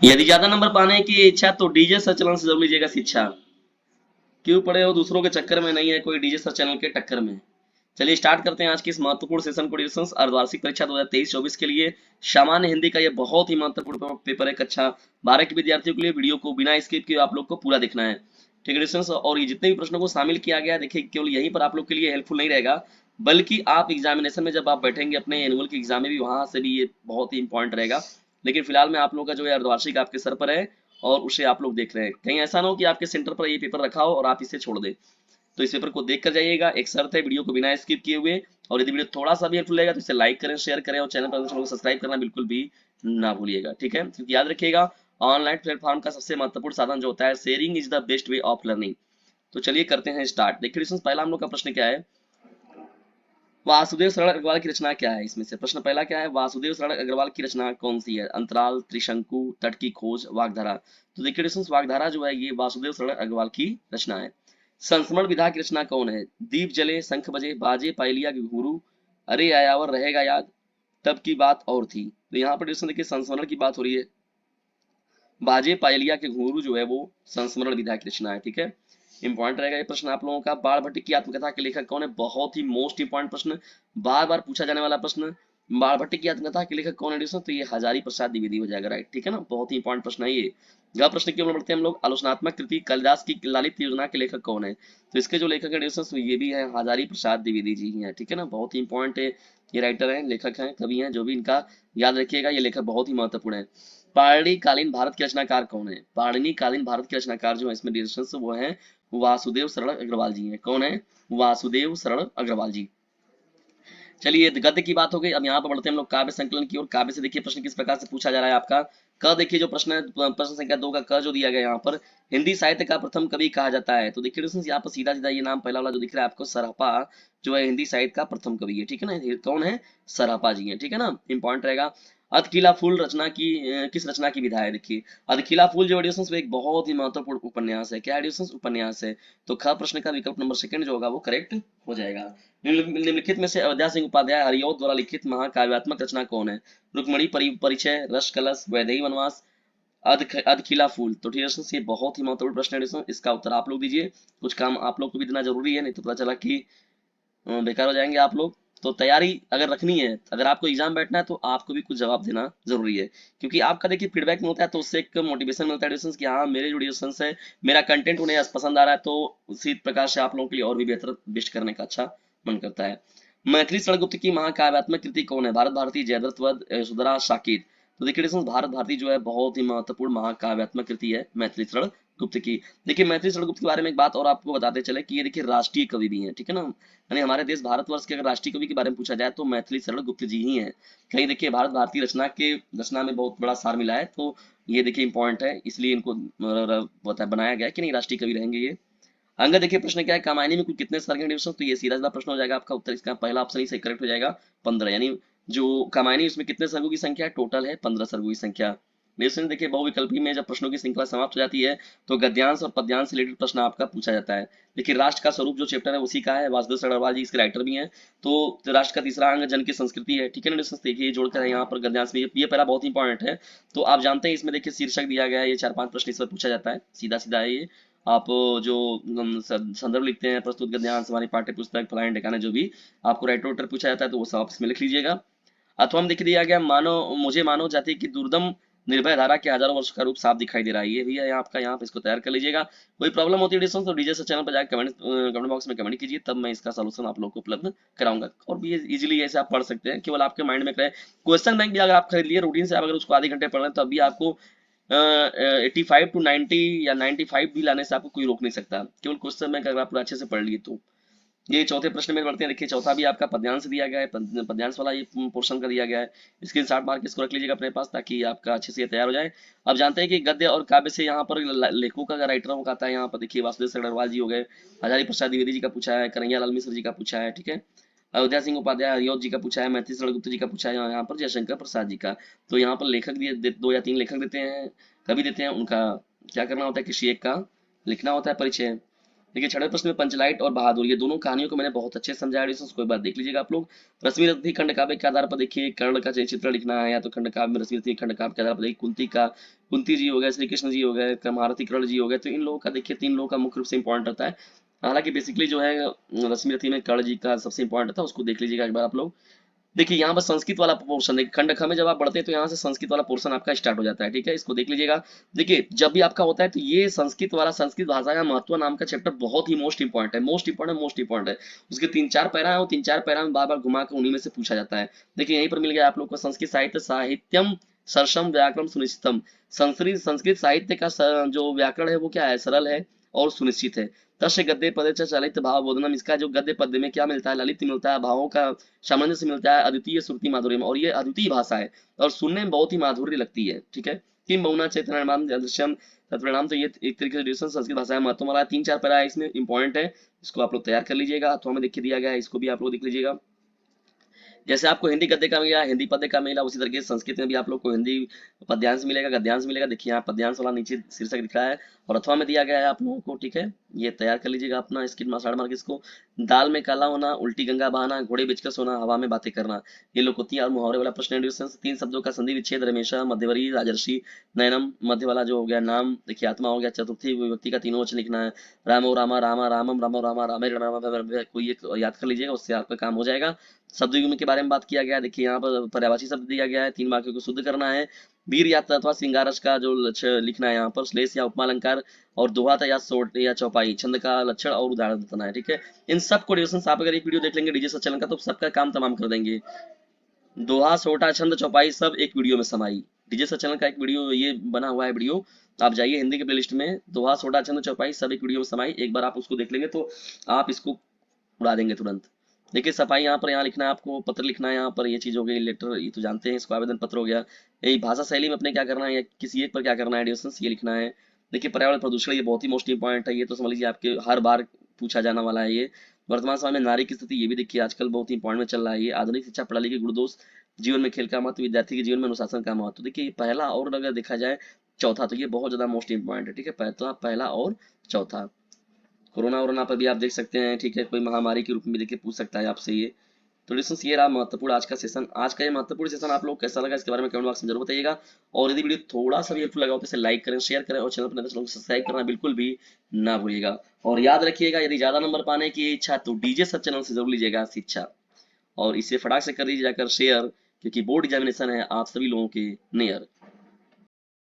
यदि ज्यादा नंबर पाने की इच्छा तो डीजे सर चैनल से जरूर लीजिएगा शिक्षा। क्यों पड़े हो दूसरों के चक्कर में, नहीं है कोई डीजे सर चैनल के टक्कर में। चलिए स्टार्ट करते हैं आज की इस महत्वपूर्ण सेशन को। डिस्कशन अर्धवार्षिक परीक्षा 2023-24 के लिए सामान्य हिंदी का ये बहुत ही महत्वपूर्ण पेपर है। कक्षा 12 के विद्यार्थियों के लिए वीडियो को बिना स्किप किए आप लोग को पूरा देखना है, ठीक है डिस्कशन। और ये जितने भी प्रश्नों को शामिल किया गया है, देखिए केवल यहीं पर आप लोग के लिए हेल्पफुल नहीं रहेगा, बल्कि आप एग्जामिनेशन में जब आप बैठेंगे अपने एनुअल की एग्जाम में भी, वहां से भी ये बहुत ही इंपॉर्टेंट रहेगा। लेकिन फिलहाल में आप लोग का जो है अर्धवार्षिक आपके सर पर है और उसे आप लोग देख रहे हैं। कहीं ऐसा ना हो कि आपके सेंटर पर ये पेपर रखा हो और आप इसे छोड़ दें। तो इस पेपर को देख कर जाइएगा। एक शर्त है, वीडियो को बिना स्किप किए हुए। और यदि वीडियो थोड़ा सा भी हेल्पफुल लगेगा तो इसे लाइक करें, शेयर करें और चैनल पर सब्सक्राइब करना बिल्कुल भी ना भूलिएगा, ठीक है। क्योंकि याद रखिएगा, ऑनलाइन प्लेटफॉर्म का सबसे महत्वपूर्ण साधन जो होता है, sharing is the best way of learning. तो चलिए करते हैं स्टार्ट। देखिए दोस्तों, पहला हम लोग का प्रश्न क्या है, वासुदेव सरल अग्रवाल की रचना क्या है। इसमें से प्रश्न पहला क्या है, वासुदेव सरल अग्रवाल की रचना कौन सी है। अंतराल, त्रिशंकु, तट की खोज, वाग्धारा। तो देखिए दोस्तों, वाग्धारा जो है ये वासुदेव सरल अग्रवाल की रचना है। संस्मरण विधा की रचना कौन है। दीप जले, शंख बजे, बाजे पायलिया के घुंघरू, अरे आयावर रहेगा याद, तब की बात और थी। तो यहाँ पर दोस्तों देखिए संस्मरण की बात हो रही है। बाजे पायलिया के घुंघरू जो है वो संस्मरण विधा की रचना है, ठीक है। इंपॉर्टेंट रहेगा ये प्रश्न आप लोगों का। बाण भट्ट की आत्मकथा के लेखक कौन है, बहुत ही मोस्ट इंपॉर्टेंट प्रश्न, बार बार पूछा जाने वाला प्रश्न। बाण भट्ट की आत्मकथा के लेखक कौन है दोस्तों, तो ये हजारी प्रसाद द्विवेदी हो जाएगा, राइट, ठीक है ना। बहुत ही इंपॉर्टेंट प्रश्न है ये। यह प्रश्न की ओर बढ़ते हैं हम लोग। आलोचनात्मक कृति कालिदास की ललित योजना के लेखक कौन है। तो इसके जो लेखक है दोस्तों ये भी है हजारी प्रसाद द्विवेदी जी ही है, ठीक है ना। बहुत ही इंपॉर्टेंट है, ये राइटर हैं, लेखक हैं, कवि हैं, जो भी इनका याद रखिएगा, ये लेखक बहुत ही महत्वपूर्ण है। पाणिनि कालीन भारत के रचनाकार कौन है। पाणिनि कालीन भारत के रचनाकार जो है इसमें डिस्कशन वो है वासुदेव सरल अग्रवाल जी हैं। कौन है, वासुदेव सरल अग्रवाल जी। चलिए गद्य की बात हो गई। अब यहाँ पर बढ़ते हैं हम लोग काव्य संकलन की ओर। काव्य से देखिए प्रश्न किस प्रकार से पूछा जा रहा है आपका। क देखिए जो प्रश्न है, प्रश्न संख्या 2 का क जो दिया गया यहाँ पर, हिंदी साहित्य का प्रथम कवि कहा जाता है। तो देखिए दोस्तों यहाँ पर सीधा सीधा ये नाम पहला वाला जो दिख रहा है आपको, सरहपा जो है हिंदी साहित्य का प्रथम कवि है, ठीक है ना। ये कौन है, सरहपा जी है, ठीक है ना। इंपॉर्टेंट रहेगा। अधखिला फूल रचना की किस रचना की विधा है। देखिए अधखिला फूल जो एडिशंस एक बहुत ही महत्वपूर्ण उपन्यास है। क्या एडिशंस, उपन्यास है। तो ख प्रश्न का विकल्प नंबर सेकंड जो होगा वो करेक्ट हो जाएगा। निम्नलिखित में से अयोध्या सिंह उपाध्याय हरिऔध द्वारा लिखित महाकाव्यात्मक रचना कौन है। रुक्मणी परिचय, रस कलश, वैदेही वनवास, अधखिला फूल। तो ठीक है, ये बहुत ही महत्वपूर्ण प्रश्न है। इसका उत्तर आप लोग दीजिए। कुछ काम आप लोग को भी देना जरूरी है, नहीं तो पता चला कि बेकार हो जाएंगे आप लोग। तो तैयारी अगर रखनी है, अगर आपको एग्जाम बैठना है तो आपको भी कुछ जवाब देना जरूरी है। क्योंकि आपका देखिए फीडबैक मिलता है तो उससे एक मोटिवेशन मिलता है डिस्कशन कि हाँ मेरे जो डिस्कशन है, मेरा कंटेंट उन्हें पसंद आ रहा है, तो उसी प्रकार से आप लोगों के लिए और भी बेहतर बेस्ट करने का अच्छा मन करता है। मैथिली शरणगुप्त की महाकाव्यात्मक कृति कौन है। भारत भारती, जयद्रथ वध, यशोधरा, शाकिर। तो देखिए दोस्तों भारत भारती जो है बहुत ही महत्वपूर्ण महाकाव्यात्मक कृति है मैथिली शरण गुप्त की। देखिए मैथिली शरण गुप्त के बारे में एक बात और आपको बताते चले कि ये देखिए राष्ट्रीय कवि भी हैं, ठीक है ना। यानी हमारे देश भारतवर्ष के अगर राष्ट्रीय कवि के बारे में पूछा जाए तो मैथिली शरण गुप्त जी ही हैं। कहीं देखिए भारत भारतीय रचना में बहुत बड़ा सार मिला है, तो ये देखिए इंपॉर्टेंट है, इसलिए इनको बनाया गया कि नहीं राष्ट्रीय कवि रहेंगे ये। अंगद देखिए प्रश्न क्या है, कामायनी में कुल कितने सर्ग हैं डिविजन। तो ये सीधा सीधा प्रश्न हो जाएगा आपका। उत्तर इसका पहला ऑप्शन ही सही करेक्ट हो जाएगा, 15। यानी जो कामायनी उसमें कितने सर्गों की संख्या है, टोटल है 15 सर्गों की संख्या। डिविजन देखिए बहुविकल्पी में जब प्रश्नों की श्रृंखला समाप्त हो जाती है तो गद्यांश और पद्यांश से रिलेटेड प्रश्न आपका पूछा जाता है। देखिए राष्ट्र का स्वरूप जो चैप्टर है उसी का है, वासुदेव सरड़वाल जी इसके राइटर भी हैं। तो राष्ट्र का तीसरा अंग जन की संस्कृति है, ठीक है ना। देखिए जोड़कर है यहाँ पर गद्यांश में, ये पहला बहुत इंपॉर्टेंट है। तो आप जानते हैं इसमें देखिए शीर्षक दिया गया है, ये 4-5 प्रश्न इस पर पूछा जाता है, सीधा सीधा है ये। आप जो संदर्भ लिखते हैं, प्रस्तुत गद्यांश, हमारी पाठ्य पुस्तक, फलाने ढिकाने, जो भी आपको राइटर वाइटर पूछा जाता है तो वो सब आप इसमें लिख लीजिएगा। अथवा हम लिख दिया गया, मानव जाति की दुर्दम निर्भय धारा के हजारों वर्ष का रूप साफ दिखाई दे रहा है। ये भी है आपका, यहाँ पे इसको तैयार कर लीजिएगा। कोई प्रॉब्लम होती है डिस्कशन तो डीजे से चैनल पर जाकर कमेंट बॉक्स में कमेंट कीजिए, तब मैं इसका सलूशन आप लोग को उपलब्ध कराऊंगा। और भी इजीली ऐसे आप पढ़ सकते हैं, केवल आपके माइंड में रहे। क्वेश्चन बैंक भी अगर आप खरीद लिए रूटीन से, आप अगर उसको आधे घंटे पढ़ रहे हैं तो अभी आपको 85 to 90 या 95 भी लाने से आपको कोई रोक नहीं सकता, केवल क्वेश्चन बैंक अगर आप पूरा अच्छे से पढ़ लिए तो। ये चौथे प्रश्न में बढ़ते हैं। देखिए चौथा भी आपका पद्यांश दिया गया है, पद्यांश वाला ये पोर्शन का दिया गया है। स्क्रीनशॉट मार के इसको रख लीजिएगा अपने पास ताकि आपका अच्छे से ये तैयार हो जाए। अब जानते हैं कि गद्य और काव्य से यहाँ पर लेखकों का राइटरों का आता है। यहाँ पर देखिए वासुदेव सरड़वाल जी हो गए, हजारी प्रसाद द्विवेदी जी का पूछा है, कन्हैया लाल मिश्र जी का पूछा है, ठीक है। अयोध्या सिंह उपाध्याय हरिऔध जी का पूछा है, मैथिली शरण गुप्त जी का पूछा है, यहाँ पर जयशंकर प्रसाद जी का। तो यहाँ पर लेखक दिए 2 या 3 लेखक देते हैं, कवि देते हैं, उनका क्या करना होता है, किसी एक का लिखना होता है परिचय। देखिए 6वें प्रश्न में पंचलाइट और बहादुर, ये दोनों कहानियों को मैंने बहुत अच्छे से समझाया है, उसको एक बार देख लीजिएगा आप लोग। रश्मि रथी खंड काव्य के आधार पर देखिए कर्ण का चित्र लिखना है, या तो खंड काव्य में रश्मि रथी खंड काव्य के आधार पर देखिए कुंती जी हो गए, श्री कृष्ण जी हो गए, महारथी कर्ण जी हो गए, तो इन लोगों का देखिए 3 लोगों का मुख्य रूप से इंपॉर्टेंट रहता है। हालांकि बेसिकली जो है रश्मि रथी में कर्ण जी का सबसे इंपॉर्टेंट था, उसको देख लीजिएगा एक बार आप लोग। देखिए यहाँ पर संस्कृत वाला पोर्शन देखिए, खंड ख में जब आप बढ़ते हैं तो यहाँ से संस्कृत वाला पोर्शन आपका स्टार्ट हो जाता है, ठीक है, इसको देख लीजिएगा। देखिए जब भी आपका होता है तो ये संस्कृत वाला संस्कृत भाषा का महत्व नाम का चैप्टर बहुत ही मोस्ट इंपॉर्टेंट है, मोस्ट इंपॉर्टेंट है। उसके 3-4 पैरा है और 3-4 पैरा में बार बार घुमा कर उन्हीं में से पूछा जाता है। देखिए यहीं पर मिल गया आप लोग को, संस्कृत साहित्य साहित्यम सरसम व्याकरण सुनिश्चितम। संस्कृत संस्कृत साहित्य का जो व्याकरण है वो क्या है, सरल है और सुनिश्चित है। तस्य गद्य पदे च ललित भाव बोधनम, इसका जो गद्य पद्य में क्या मिलता है, ललित मिलता है, भावों का सामंजस्य मिलता है, अद्वितीय श्रुति माधुर्य में, और ये अद्वितीय भाषा है और सुनने में बहुत ही माधुर्य लगती है, ठीक है। किम बहुना चैतन्यम दृश्यम तत्परिणाम, तो ये एक तरीके से डिस्टेंस संस्कृत भाषा में महत्व वाला 3-4 पैरा है, इसमें इंपॉर्टेंट है, इसको आप लोग तैयार कर लीजिएगा, अथवा में देखिए दिया गया है, इसको भी आप लोग देख लीजिएगा। जैसे आपको हिंदी गद्य का मिला, हिंदी पद्य का मिला, उसी तरीके से संस्कृत में भी आप लोग को हिंदी पद्यांश मिलेगा, गद्यांश मिलेगा। देखिए यहाँ पद्यांश वाला नीचे शीर्षक दिख रहा है और अथवा में दिया गया है आप लोगों को, ठीक है। ये तैयार कर लीजिएगा अपना स्किन मार्क्स मार्क इसको। दाल में काला होना, उल्टी गंगा बहाना, घोड़े बेचकर सोना, हवा में बातें करना, ये लोकोक्ति और मुहावरे वाला प्रश्न है। 3 शब्दों का संधि विच्छेद, रमेशा, मध्यवरी, राजर्षि, नयनम, मध्य वाला जो हो गया नाम, देखिए आत्मा हो गया। चतुर्थी विभक्ति का तीनों वचन लिखना है, रामो रामा रामा रामम रामो रामा रामे रामा, कोई एक याद कर लीजिएगा, उससे आपका काम हो जाएगा। शब्द युग्म के बारे में बात किया गया है, देखिए यहाँ पर पर्यायवाची शब्द दिया गया है, 3 वाक्यों को शुद्ध करना है। वीर यात्रा अथवा श्रृंगारस का जो लक्ष्य लिखना है यहाँ पर, श्लेष या उपमा अलंकार, और दोहा या सोट या चौपाई, छंद का लक्षण और उदाहरण बताना है, ठीक है। इन सब क्वेश्चन आप अगर एक वीडियो देख लेंगे डीजे सच्चलन का तो सबका काम तमाम कर देंगे। दोहा, सोटा, छंद, चौपाई सब एक वीडियो में समाई। डीजे सच्चलन का एक वीडियो ये बना हुआ है वीडियो, आप जाइए हिंदी के प्लेलिस्ट में, दोहा, सोटा, छंद, चौपाई सब एक वीडियो में समाई, एक बार आप उसको देख लेंगे तो आप इसको उड़ा देंगे तुरंत। देखिए सफाई यहाँ पर, यहाँ लिखना है आपको, पत्र लिखना है यहाँ पर, ये चीज हो गई लेटर, ये तो जानते हैं इसको, आवेदन पत्र हो गया। यही भाषा शैली में अपने क्या करना है, या किसी एक पर क्या करना है डिस्टेंस, ये लिखना है। देखिए पर्यावरण प्रदूषण, ये बहुत ही मोस्ट इंपॉर्टेंट है, ये तो समझ लीजिए आपके हर बार पूछा जाने वाला है ये। वर्तमान समय में नारी की स्थिति, ये भी देखिए आजकल बहुत ही इंपॉर्टेंट में चल रहा है ये। आधुनिक शिक्षा प्रणाली के गुण दोष, जीवन में खेल का महत्व, विद्यार्थी के जीवन में अनुशासन का महत्व। देखिए पहला और अगर देखा जाए चौथा, तो ये बहुत ज्यादा मोस्ट इंपॉर्टेंट है, ठीक है। पहला और चौथा। कोरोना वोरोना पर भी आप देख सकते हैं, ठीक है, कोई महामारी के रूप में देखिए पूछ सकता है आपसे ये। तो डिस्टेंस ये रहा महत्वपूर्ण आज का सेशन। आज का ये महत्वपूर्ण सेशन आप लोग कैसा लगा इसके बारे में कमेंट बॉक्स में जरूर बताइएगा। और यदि वीडियो थोड़ा सा भी हेल्पफुल लगा हो तो इसे लाइक करें, शेयर करें और चैनल पर नए तो सब्सक्राइब करना बिल्कुल भी ना भूलिएगा। और याद रखिएगा यदि ज्यादा नंबर पाने की इच्छा तो डीजे सब चैनल से जरूर लीजिएगा शिक्षा, और इसे फटाक से कर दीजिए जाकर शेयर, क्योंकि बोर्ड एग्जामिनेशन है आप सभी लोगों के नियर।